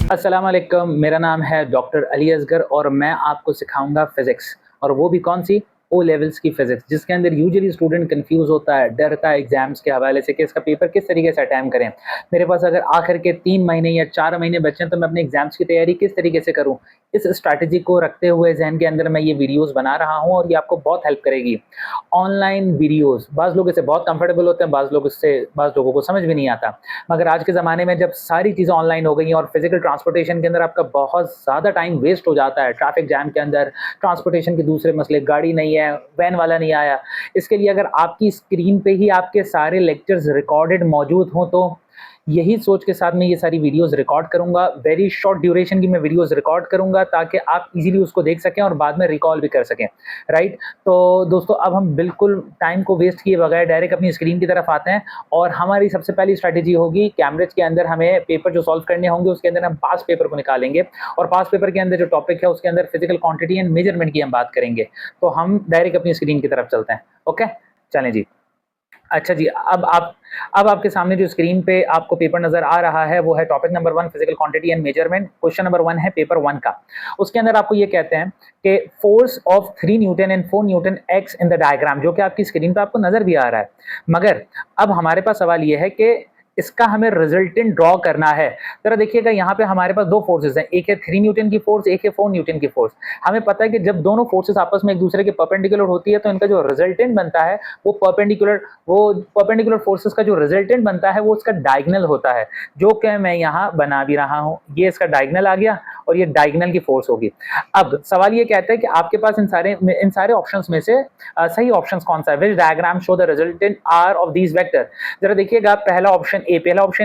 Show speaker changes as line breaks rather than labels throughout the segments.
अस्सलाम वालेकुम, मेरा नाम है डॉक्टर अली असगर और मैं आपको सिखाऊंगा फिज़िक्स। और वो भी कौन सी? ओ लेवल्स की फिज़िक्स, जिसके अंदर यूजुअली स्टूडेंट कंफ्यूज होता है, डरता है एग्जाम्स के हवाले से कि इसका पेपर किस तरीके से अटेम्प्ट करें। मेरे पास अगर आखिर के 3 महीने या 4 महीने बचे हैं तो मैं अपने एग्जाम्स की तैयारी किस तरीके से करूँ? इस स्ट्रैटेजी को रखते हुए ज़हन के अंदर मैं ये वीडियोज़ बना रहा हूँ और ये आपको बहुत हेल्प करेगी। ऑनलाइन वीडियोज़, बाज़ लोग इससे बहुत कंफर्टेबल होते हैं, बाज़ लोगों को समझ भी नहीं आता। मगर आज के ज़माने में जब सारी चीज़ें ऑनलाइन हो गई हैं और फिज़िकल ट्रांसपोर्टेशन के अंदर आपका बहुत ज़्यादा टाइम वेस्ट हो जाता है, ट्रैफ़िक जैम के अंदर, ट्रांसपोर्टेशन के दूसरे मसले, गाड़ी नहीं है, वैन वाला नहीं आया। इसके लिए अगर आपकी स्क्रीन पे ही आपके सारे लेक्चर्स रिकॉर्डेड मौजूद हों तो यही सोच के साथ मैं ये सारी वीडियोज़ रिकॉर्ड करूँगा। वेरी शॉर्ट ड्यूरेशन की मैं वीडियोज़ रिकॉर्ड करूँगा ताकि आप ईज़िली उसको देख सकें और बाद में रिकॉल भी कर सकें, राइट? तो दोस्तों अब हम बिल्कुल टाइम को वेस्ट किए बगैर डायरेक्ट अपनी स्क्रीन की तरफ आते हैं और हमारी सबसे पहली स्ट्रैटेजी होगी कैमब्रिज के अंदर हमें पेपर जो सॉल्व करने होंगे उसके अंदर हम पास्ट पेपर को निकालेंगे और पास्ट पेपर के अंदर जो टॉपिक है उसके अंदर फिजिकल क्वांटिटी एंड मेजरमेंट की हम बात करेंगे। तो हम डायरेक्ट अपनी स्क्रीन की तरफ चलते हैं। ओके, चलें जी। अच्छा जी, अब आपके सामने जो स्क्रीन पे आपको पेपर नज़र आ रहा है वो है topic number 1 physical quantity and measurement. Question number 1 है पेपर 1 का। उसके अंदर आपको ये कहते हैं कि force of 3 Newton and 4 Newton x in the diagram, जो कि आपकी स्क्रीन पे आपको नज़र भी आ रहा है। मगर अब हमारे पास सवाल ये है कि इसका हमें रिजल्टेंट ड्रॉ करना है। ज़रा देखिएगा यहाँ पे हमारे पास 2 फोर्सेस हैं, एक है 3 न्यूटन की फोर्स, एक है 4 न्यूटन की फोर्स। हमें पता है कि जब दोनों फोर्सेस आपस में एक दूसरे के परपेंडिकुलर होती है तो इनका जो रिजल्टेंट बनता है वो परपेंडिकुलर फोर्सेस का जो रिजल्टेंट बनता है वो उसका डायगोनल होता है, जो कि मैं यहाँ बना भी रहा हूँ। ये इसका डायगोनल आ गया और ये डायगोनल की फोर्स होगी। अब सवाल ये कहता है कि आपके पास इन सारे ऑप्शंस में से सही ऑप्शन कौन सा है? Which diagram show the resultant R of these vector. जरा देखिएगा पहला ऑप्शन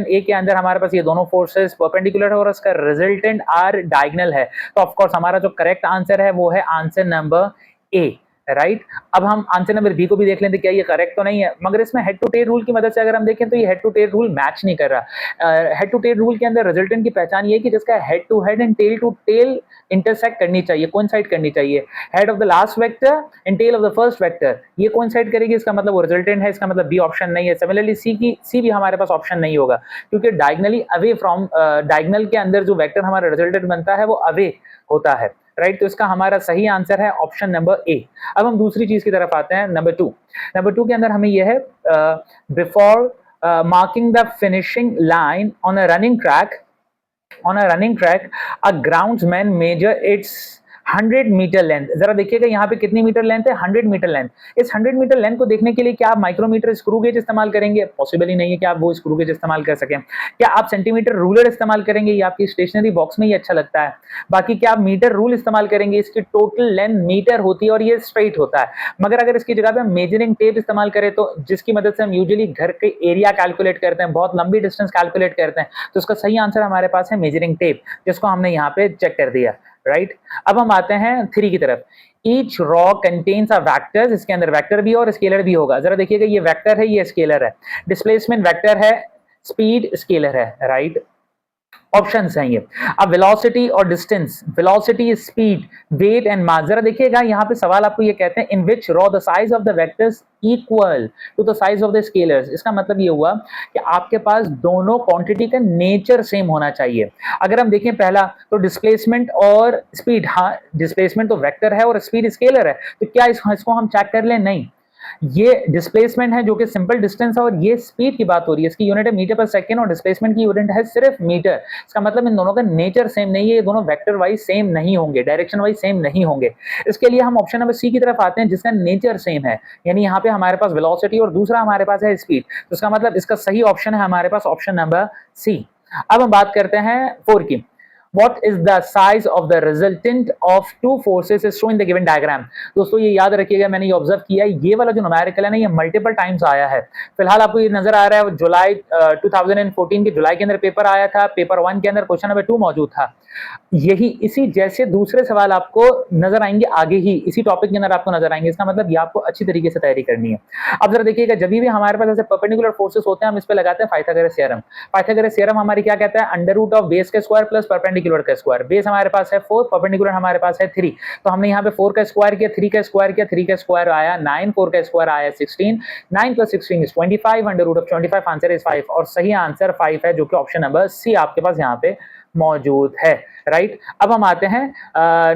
ए के अंदर हमारे पास ये दोनों फोर्सेस परपेंडिकुलर है और इसका रिजल्टेंट आर डायगोनल है। तो ऑफ कोर्स हमारा जो करेक्ट आंसर है वो है आंसर नंबर ए, राइट। अब हम आंसर नंबर बी को भी देख लेते क्या ये करेक्ट तो नहीं है, मगर इसमें हेड टू टेल रूल की मदद से अगर हम देखें तो ये head to tail rule match नहीं कर रहा। हेड टू टेल रूल के अंदर रिजल्टेंट की पहचान ये है कि जिसका head to head and tail to tail intersect करनी चाहिए, कोइंसाइड करनी चाहिए। Head of the last vector and tail of the first vector ये कोइंसाइड करेगी, इसका मतलब वो रिजल्टेंट है, इसका मतलब बी ऑप्शन नहीं है। सिमिलरली सी भी हमारे पास ऑप्शन नहीं होगा क्योंकि डायगोनली अवे फ्रॉम डायगोनल के अंदर जो वेक्टर हमारा रिजल्टेंट बनता है वो अवे होता है, राइट। तो इसका हमारा सही आंसर है ऑप्शन नंबर ए। अब हम दूसरी चीज की तरफ आते हैं, नंबर टू के अंदर हमें यह है before marking the finishing line on a running track a groundsman measure its 100 metre length. जरा देखिएगा यहाँ पे कितनी मीटर लेंथ है? 100 मीटर लेंथ। इस 100 मीटर लेंथ को देखने के लिए क्या आप माइक्रोमीटर स्क्रू गेज इस्तेमाल करेंगे? पॉसिबल ही नहीं है कि आप वो स्क्रू गेज इस्तेमाल कर सकें। क्या आप सेंटीमीटर रूलर इस्तेमाल करेंगे? ये आपकी स्टेशनरी बॉक्स में ही अच्छा लगता है। बाकी क्या आप मीटर रूल इस्तेमाल करेंगे? इसकी टोटल लेंथ मीटर होती है और ये स्ट्रेट होता है। मगर अगर इसकी जगह पे हम मेजरिंग टेप इस्तेमाल करें तो जिसकी मदद से हम यूजुअली घर के एरिया कैलकुलेट करते हैं, बहुत लंबी डिस्टेंस कैलकुलेट करते हैं, तो उसका सही आंसर हमारे पास है मेजरिंग टेप, जिसको हमने यहाँ पे चेक कर दिया, राइट। अब हम आते हैं 3 की तरफ। Each raw contains a vectors, इसके अंदर वेक्टर भी और स्केलर भी होगा। जरा देखिएगा ये वेक्टर है, ये स्केलर है। डिस्प्लेसमेंट वेक्टर है, स्पीड स्केलर है, राइट। ऑप्शंस हैं ये। अब वेलोसिटी और distance, velocity, speed, weight and mass. जरा देखिएगा यहाँ पे सवाल आपको ये कहते हैं in which row the size of the vectors equal to the size of the scalars. इसका मतलब ये हुआ कि आपके पास दोनों क्वांटिटी का नेचर सेम होना चाहिए। अगर हम देखें पहला तो डिस्प्लेसमेंट और स्पीड, हाँ डिस्प्लेसमेंट तो वेक्टर है और स्पीड स्केलर है, तो क्या इसको हम चेक कर लें? नहीं, ये डिस्प्लेसमेंट है जो कि सिंपल डिस्टेंस है और ये स्पीड की बात हो रही है, इसकी यूनिट है मीटर पर सेकंड और डिस्प्लेसमेंट की यूनिट है सिर्फ मीटर। इसका मतलब इन दोनों का नेचर सेम नहीं है, ये दोनों वेक्टर वाइज सेम नहीं होंगे, डायरेक्शन वाइज सेम नहीं होंगे। इसके लिए हम ऑप्शन नंबर सी की तरफ आते हैं जिसका नेचर सेम है, यानी यहाँ पे हमारे पास वेलोसिटी और दूसरा हमारे पास है स्पीड, तो इसका मतलब इसका सही ऑप्शन है हमारे पास ऑप्शन नंबर सी। अब हम बात करते हैं 4 की। What is the size of the resultant of two forces is shown in the given diagram। दोस्तों ये याद रखिएगा, मैंने ये ऑब्जर्व किया है, ये वाला जो न्यूमेरिकल है ना ये मल्टीपल टाइम्स आया है। फिलहाल आपको ये नजर आ रहा है जुलाई 2014 के जुलाई के अंदर पेपर आया था, पेपर 1 के अंदर क्वेश्चन नंबर 2 मौजूद था। यही इसी जैसे दूसरे सवाल आपको नजर आएंगे आगे ही, इसी टॉपिक के अंदर आपको नजर आएंगे। इसका मतलब ये आपको अच्छी तरीके से तैयारी करनी है। अब जरा देखिएगा जब भी हमारे पास ऐसे परपेंडिकुलर फोर्सेस होते हैं हम इस पे लगाते हैं पाइथागोरस थ्योरम। पाइथागोरस थ्योरम हमारी क्या कहता है? अंडर रूट ऑफ बेस का स्क्वायर प्लस परपेंडिकुलर का स्क्वायर। बेस हमारे पास है 4, परपेंडिकुलर हमारे पास है 3, तो हमने यहाँ पे 4 का स्क्वायर किया, 3 का स्क्वायर किया, 3 का स्क्वायर आया 9, 4 का स्क्वायर आया 16, 9 + 16 is 25, under root of 25 answer is 5 और सही आंसर 5 है जो कि ऑप्शन नंबर सी आपके पास यहाँ पे मौजूद है, राइट। अब हम आते हैं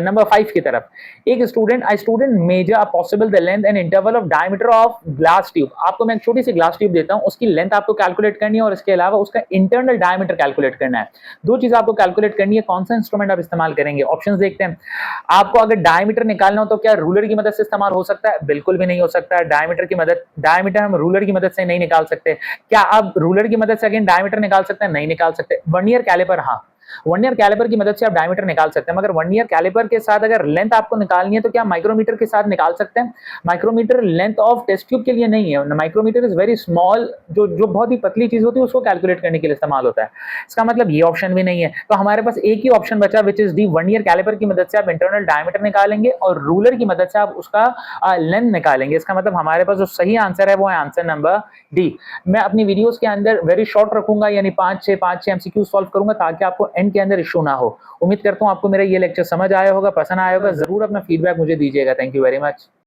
नंबर 5 की तरफ। एक student measure possible the length and interval of diameter of glass tube. आपको मैं एक छोटी सी ग्लास ट्यूब देता हूं, उसकी लेंथ आपको कैलकुलेट करनी है और इसके अलावा उसका इंटरनल डायमीटर कैलकुलेट करना है। दो चीज आपको कैलकुलेट करनी है। कौन सा इंस्ट्रूमेंट आप इस्तेमाल करेंगे? ऑप्शंस देखते हैं। आपको अगर डायमीटर निकालना हो तो क्या रूलर की मदद से इस्तेमाल हो सकता है? बिल्कुल भी नहीं हो सकता है। डायमीटर हम रूलर की मदद से नहीं निकाल सकते। क्या आप रूलर की मदद से अगेन डायमीटर निकाल सकते हैं? नहीं निकाल सकते। वर्नियर कैलिपर, हाँ, वर्नियर कैलिपर की मदद से आप डायमीटर निकाल सकते हैं, मगर वर्नियर कैलिपर के साथ अगर लेंथ आपको निकालनी है तो क्या माइक्रोमीटर के साथ निकाल सकते हैं? Micrometer length of test tube के लिए नहीं है। माइक्रोमीटर इज वेरी स्मॉल, जो जो बहुत ही पतली चीज होती है उसको कैलकुलेट करने के लिए इस्तेमाल होता है। इसका मतलब ये ऑप्शन भी नहीं है। तो हमारे पास एक ही ऑप्शन बचा, which is D. Vernier calliper की मदद से आप इंटरनल डायमीटर निकालेंगे और रूलर की मदद से आप उसका लेंथ निकालेंगे। इसका मतलब हमारे पास जो सही आंसर है वो है आंसर नंबर डी। मैं अपनी वीडियोस के अंदर वेरी शॉर्ट रखूंगा, यानी 5-6 एमसीक्यू सॉल्व करूंगा ताकि आपको एंड के अंदर इशू ना हो। उम्मीद करता हूं आपको मेरा ये लेक्चर समझ आया होगा, पसंद आया होगा। जरूर अपना फीडबैक मुझे दीजिएगा। Thank you very much.